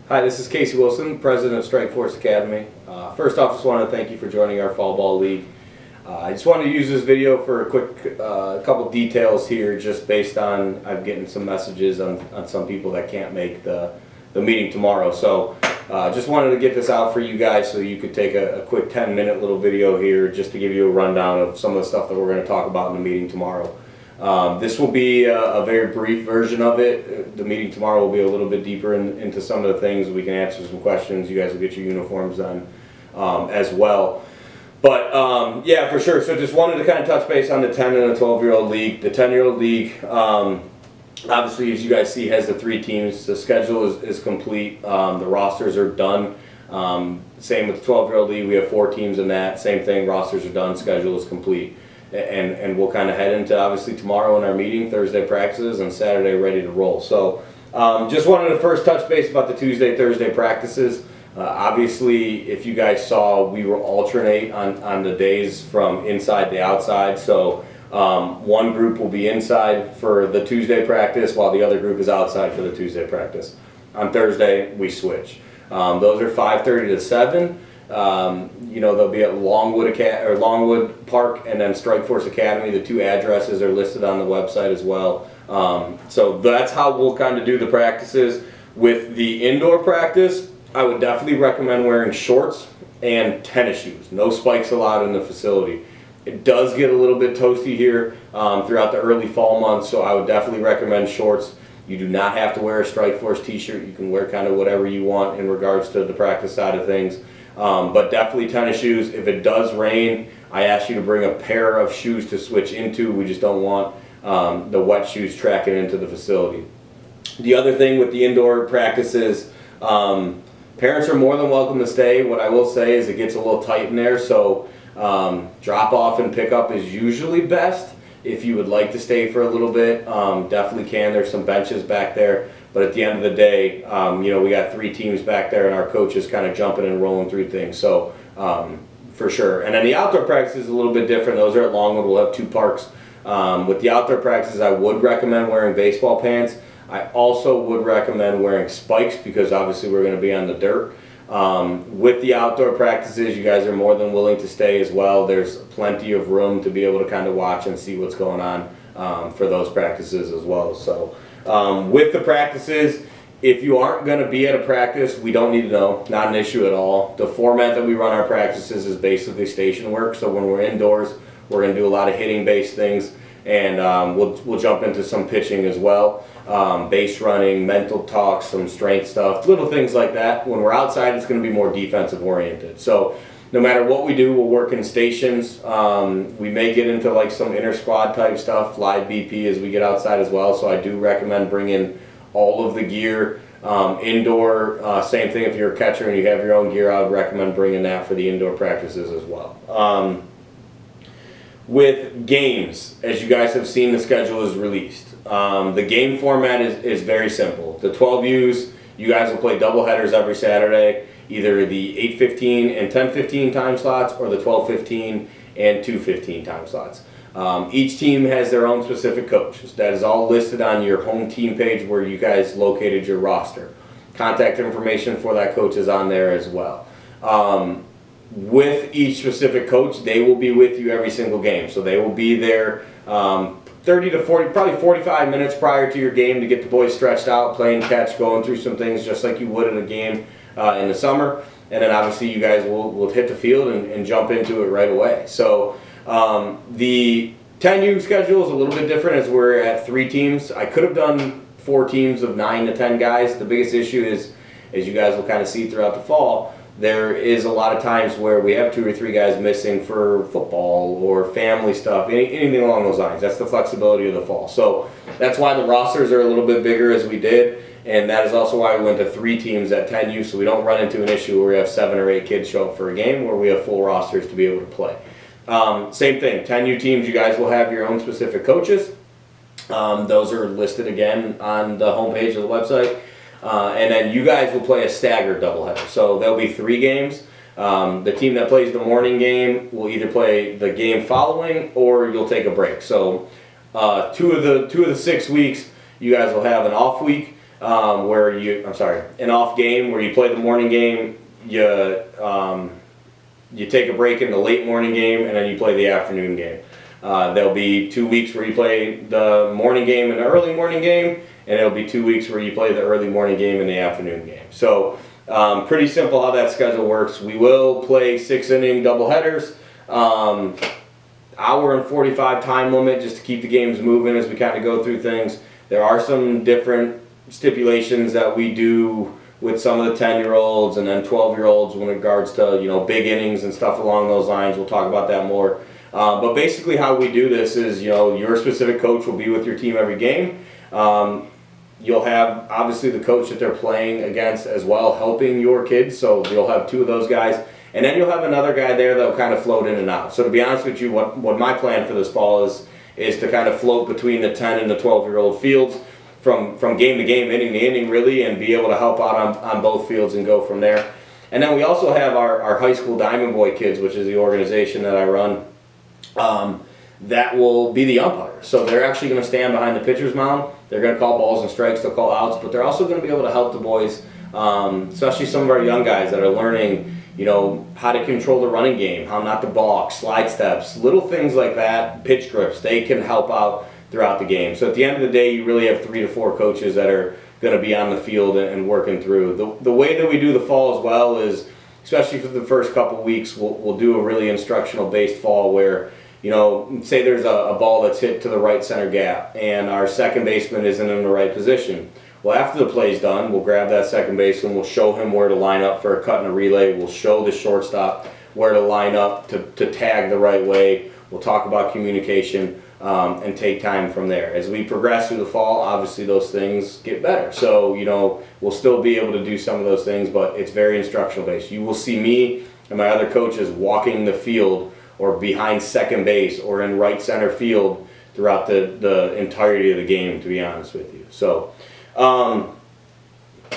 Hi, this is Casey Wilson, President of Strike Force Academy. First off, just want to thank you for joining our Fall Ball League. I just wanted to use this video for a quick couple details here, just based on I'm getting some messages on some people that can't make the meeting tomorrow. So just wanted to get this out for you guys so you could take a quick 10-minute little video here just to give you a rundown of some of the stuff that we're going to talk about in the meeting tomorrow. This will be a very brief version of it. The meeting tomorrow will be a little bit deeper into some of the things. We can answer some questions. You guys will get your uniforms on as well. But yeah, for sure. So just wanted to kind of touch base on the 10 and the 12-year-old league. The 10-year-old league, obviously, as you guys see, has the 3 teams. The schedule is complete. The rosters are done. Same with the 12-year-old league. We have 4 teams in that. Same thing. Rosters are done. Schedule is complete. And we'll kind of head into, obviously, tomorrow in our meeting, Thursday practices, and Saturday ready to roll. So just wanted to first touch base about the Tuesday, Thursday practices. Obviously, if you guys saw, we will alternate on the days from inside to outside. So one group will be inside for the Tuesday practice while the other group is outside for the Tuesday practice. On Thursday, we switch. Those are 5:30 to 7. You know, they'll be at Longwood Park and then Strike Force Academy. The 2 addresses are listed on the website as well. So that's how we'll kind of do the practices. With the indoor practice, I would definitely recommend wearing shorts and tennis shoes. No spikes allowed in the facility. It does get a little bit toasty here throughout the early fall months, so I would definitely recommend shorts. You do not have to wear a Strike Force t-shirt. You can wear kind of whatever you want in regards to the practice side of things. But definitely tennis shoes. If it does rain, I ask you to bring a pair of shoes to switch into. We just don't want the wet shoes tracking into the facility. The other thing with the indoor practices, parents are more than welcome to stay. What I will say is it gets a little tight in there, so drop off and pick up is usually best. If you would like to stay for a little bit, definitely can. There's some benches back there. But at the end of the day, you know, we got 3 teams back there and our coach is kind of jumping and rolling through things. So for sure. And then the outdoor practice is a little bit different. Those are at Longwood. We'll have 2 parks. With the outdoor practices, I would recommend wearing baseball pants. I also would recommend wearing spikes because obviously we're going to be on the dirt. With the outdoor practices, you guys are more than willing to stay as well. There's plenty of room to be able to kind of watch and see what's going on for those practices as well. So with the practices, if you aren't going to be at a practice, we don't need to know. Not an issue at all. The format that we run our practices is basically station work. So when we're indoors, we're going to do a lot of hitting-based things, and we'll jump into some pitching as well. Base running, mental talk, some strength stuff, little things like that. When we're outside, it's going to be more defensive oriented. So no matter what we do, we'll work in stations. We may get into like some inter squad type stuff, live BP as we get outside as well. So I do recommend bringing all of the gear indoor. Same thing if you're a catcher and you have your own gear, I would recommend bringing that for the indoor practices as well. With games, as you guys have seen, the schedule is released. The game format is very simple. The 12Us, you guys will play double headers every Saturday, either the 8:15 and 10:15 time slots or the 12:15 and 2:15 time slots. Each team has their own specific coach. That is all listed on your home team page where you guys located your roster. Contact information for that coach is on there as well. With each specific coach, they will be with you every single game. So they will be there 30 to 40, probably 45 minutes prior to your game to get the boys stretched out, playing catch, going through some things just like you would in a game in the summer. And then obviously you guys will hit the field and jump into it right away. So the 10U schedule is a little bit different as we're at 3 teams. I could have done 4 teams of 9 to 10 guys. The biggest issue is, as you guys will kind of see throughout the fall, there is a lot of times where we have 2 or 3 guys missing for football or family stuff, anything along those lines. That's the flexibility of the fall. So that's why the rosters are a little bit bigger as we did, and that is also why we went to 3 teams at 10U, so we don't run into an issue where we have 7 or 8 kids show up for a game where we have full rosters to be able to play. Same thing, 10U teams, you guys will have your own specific coaches. Those are listed again on the homepage of the website. And then you guys will play a staggered doubleheader. So there'll be 3 games. The team that plays the morning game will either play the game following or you'll take a break. So 2 of the 6 weeks, you guys will have an off week. an off game where you play the morning game, you take a break in the late morning game, and then you play the afternoon game. There'll be 2 weeks where you play the morning game and the early morning game, and it'll be 2 weeks where you play the early morning game and the afternoon game. So pretty simple how that schedule works. We will play 6-inning doubleheaders, hour and 45 time limit just to keep the games moving as we kind of go through things. There are some different stipulations that we do with some of the 10-year-olds and then 12-year-olds when it regards to, big innings and stuff along those lines. We'll talk about that more. But basically how we do this is, your specific coach will be with your team every game. You'll have, obviously, the coach that they're playing against as well helping your kids, so you'll have 2 of those guys. And then you'll have another guy there that'll kind of float in and out. So to be honest with you, what my plan for this fall is to kind of float between the 10 and the 12-year-old fields from game to game, inning to inning, really, and be able to help out on both fields and go from there. And then we also have our high school Diamond Boy kids, which is the organization that I run, that will be the umpires. So they're actually going to stand behind the pitcher's mound. They're going to call balls and strikes, they'll call outs, but they're also going to be able to help the boys, especially some of our young guys that are learning, how to control the running game, how not to balk, slide steps, little things like that, pitch grips. They can help out throughout the game. So at the end of the day, you really have 3 to 4 coaches that are going to be on the field and working through. The way that we do the fall as well is, especially for the first couple weeks, we'll do a really instructional based fall where, say there's a ball that's hit to the right center gap and our second baseman isn't in the right position. Well, after the play's done, we'll grab that second baseman, we'll show him where to line up for a cut and a relay, we'll show the shortstop where to line up to tag the right way, we'll talk about communication, and take time from there. As we progress through the fall, obviously those things get better. So, we'll still be able to do some of those things, but it's very instructional based. You will see me and my other coaches walking the field or behind second base or in right center field throughout the entirety of the game, to be honest with you. So,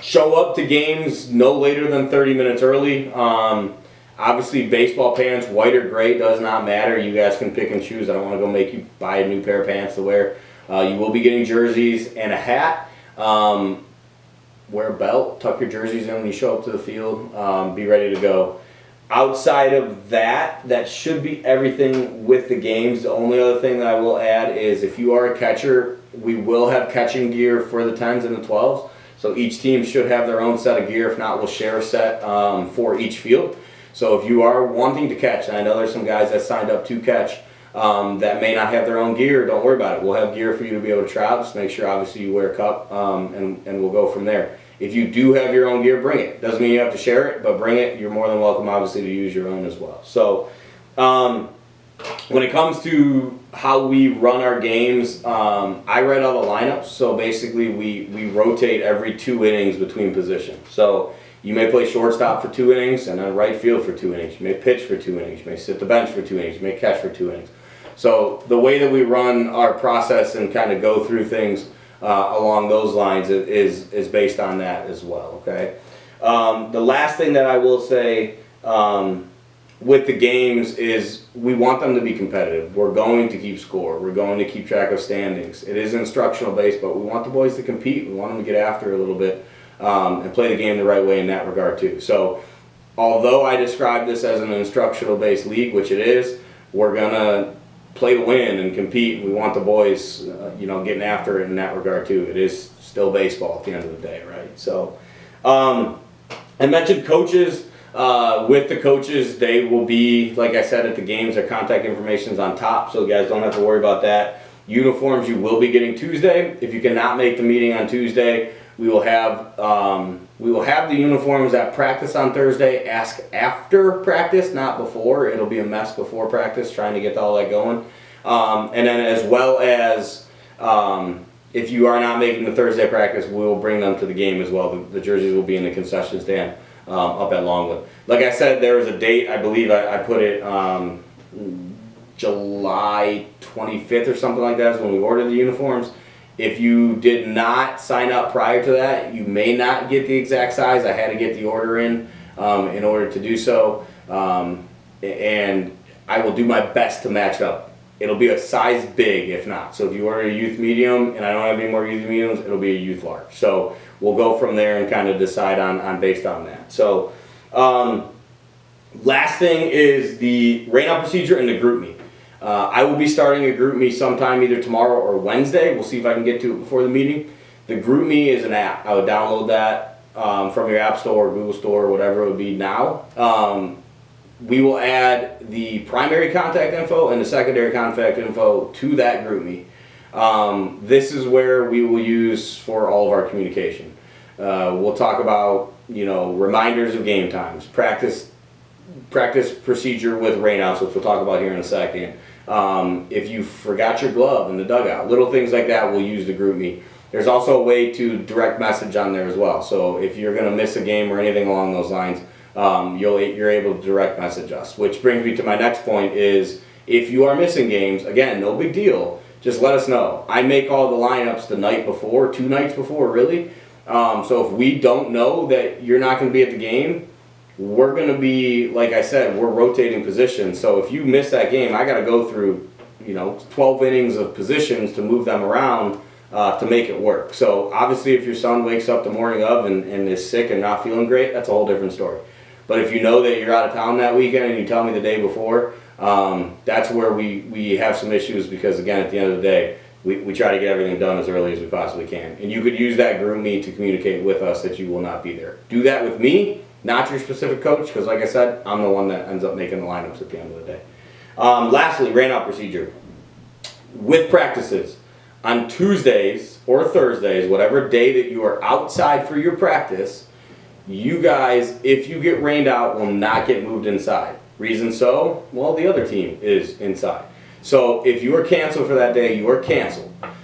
show up to games no later than 30 minutes early. Obviously, baseball pants, white or gray, does not matter. You guys can pick and choose. I don't want to go make you buy a new pair of pants to wear. You will be getting jerseys and a hat. Wear a belt. Tuck your jerseys in when you show up to the field. Be ready to go. Outside of that, that should be everything with the games. The only other thing that I will add is if you are a catcher, we will have catching gear for the 10s and the 12s. So each team should have their own set of gear. If not, we'll share a set for each field. So if you are wanting to catch, and I know there's some guys that signed up to catch that may not have their own gear, don't worry about it. We'll have gear for you to be able to try out. Just make sure, obviously, you wear a cup, and we'll go from there. If you do have your own gear, bring it. Doesn't mean you have to share it, but bring it. You're more than welcome, obviously, to use your own as well. So when it comes to how we run our games, I write all the lineups. So basically, we rotate every 2 innings between positions. So you may play shortstop for 2 innings and then right field for 2 innings. You may pitch for 2 innings. You may sit the bench for 2 innings. You may catch for 2 innings. So the way that we run our process and kind of go through things along those lines is based on that as well. Okay. The last thing that I will say with the games is we want them to be competitive. We're going to keep score. We're going to keep track of standings. It is instructional based, but we want the boys to compete. We want them to get after it a little bit and play the game the right way in that regard too. So although I describe this as an instructional based league, which it is, we're going to play to win and compete, and we want the boys, getting after it in that regard too. It is still baseball at the end of the day, right? So, I mentioned coaches. With the coaches, they will be, like I said, at the games. Their contact information is on top, so you guys don't have to worry about that. Uniforms you will be getting Tuesday. If you cannot make the meeting on Tuesday, we will have the uniforms at practice on Thursday. Ask after practice, not before. It'll be a mess before practice, trying to get all that going. And then as well as if you are not making the Thursday practice, we will bring them to the game as well. The jerseys will be in the concession stand up at Longwood. Like I said, there was a date, I believe I put it July 25th or something like that is when we ordered the uniforms. If you did not sign up prior to that, you may not get the exact size. I had to get the order in order to do so. And I will do my best to match up. It'll be a size big if not. So if you order a youth medium and I don't have any more youth mediums, it'll be a youth large. So we'll go from there and kind of decide on based on that. So last thing is the rain-out procedure and the group me. I will be starting a group me sometime either tomorrow or Wednesday. We'll see if I can get to it before the meeting. The group me is an app. I would download that from your App Store or Google Store or whatever it would be now. We will add the primary contact info and the secondary contact info to that group me. This is where we will use for all of our communication. We'll talk about, reminders of game times, practice procedure with rainouts, which we'll talk about here in a second. If you forgot your glove in the dugout, little things like that, we'll use the group me. There's also a way to direct message on there as well. So if you're going to miss a game or anything along those lines, you're able to direct message us. Which brings me to my next point is, if you are missing games, again, no big deal. Just let us know. I make all the lineups the night before, 2 nights before, really. So if we don't know that you're not going to be at the game, we're going to be, like I said, we're rotating positions. So if you miss that game, I got to go through, 12 innings of positions to move them around to make it work. So obviously if your son wakes up the morning of and is sick and not feeling great, that's a whole different story. But if you know that you're out of town that weekend and you tell me the day before, that's where we have some issues, because again, at the end of the day, we try to get everything done as early as we possibly can. And you could use that group me to communicate with us that you will not be there. Do that with me, not your specific coach, because like I said, I'm the one that ends up making the lineups at the end of the day. Lastly, rain-out procedure. With practices, on Tuesdays or Thursdays, whatever day that you are outside for your practice, you guys, if you get rained out, will not get moved inside. Reason so? Well, the other team is inside. So if you are canceled for that day, you are canceled.